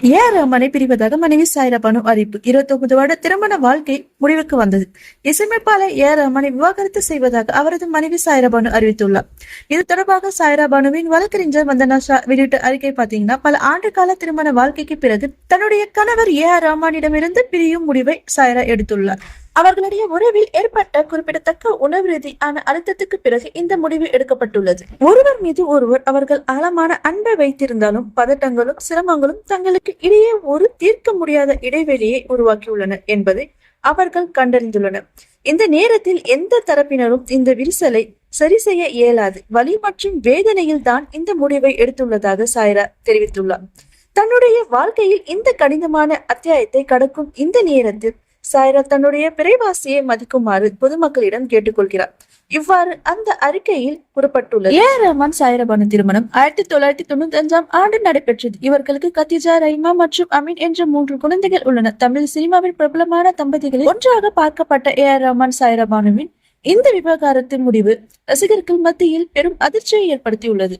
ரஹ்மானை பிரிவதாக மனைவி சாய்ரா பானு அறிவிப்பு. 29 வருட திருமண வாழ்க்கை முடிவுக்கு வந்தது. இசையமைப்பாளர் ரஹ்மானை விவாகரத்து செய்வதாக அவரது மனைவி சாய்ரா பானு அறிவித்துள்ளார். இது தொடர்பாக சாய்ரா பானுவின் வழக்கறிஞர் வந்தனா ஷா வெளியிட்ட அறிக்கை பாத்தீங்கன்னா, பல ஆண்டு கால திருமண வாழ்க்கைக்கு பிறகு தன்னுடைய கணவர் ரஹ்மானிடமிருந்து பிரியும் முடிவை சாய்ரா எடுத்துள்ளார். அவர்களுடைய உறவில் ஏற்பட்ட குறிப்பிடத்தக்க உணவு ரீதியான அழுத்தத்துக்கு பிறகு இந்த முடிவு எடுக்கப்பட்டுள்ளது. ஒருவர் மீது ஒருவர் அவர்கள் ஆழமான அன்பை வைத்திருந்தாலும் பதட்டங்களும் சிரமங்களும் தங்களுக்கு இடையே ஒரு தீர்க்க முடியாத இடைவெளியை உருவாக்கியுள்ளன என்பதை அவர்கள் கண்டறிந்துள்ளனர். இந்த நேரத்தில் எந்த தரப்பினரும் இந்த விரிசலை சரி செய்ய இயலாது வலி மற்றும் வேதனையில் தான் இந்த முடிவை எடுத்துள்ளதாக சாய்ரா தெரிவித்துள்ளார். தன்னுடைய வாழ்க்கையில் இந்த கடினமான அத்தியாயத்தை கடக்கும் இந்த நேரத்தில் சாய்ரா தன்னுடைய பிறைவாசியை மதிக்குமாறு பொதுமக்களிடம் கேட்டுக்கொள்கிறார். இவ்வாறு அந்த அறிக்கையில் கூறப்பட்டுள்ளது. ரஹ்மான் சாய்ரா பானு திருமணம் 1995 ஆண்டு நடைபெற்றது. இவர்களுக்கு கத்திஜா, ரைமா மற்றும் அமீன் என்ற 3 குழந்தைகள் உள்ளனர். தமிழ் சினிமாவின் பிரபலமான தம்பதிகளில் ஒன்றாக பார்க்கப்பட்ட ரஹ்மான் சாய்ரா பானுவின் இந்த விவகாரத்தின் முடிவு ரசிகர்கள் மத்தியில் பெரும் அதிர்ச்சியை ஏற்படுத்தியுள்ளது.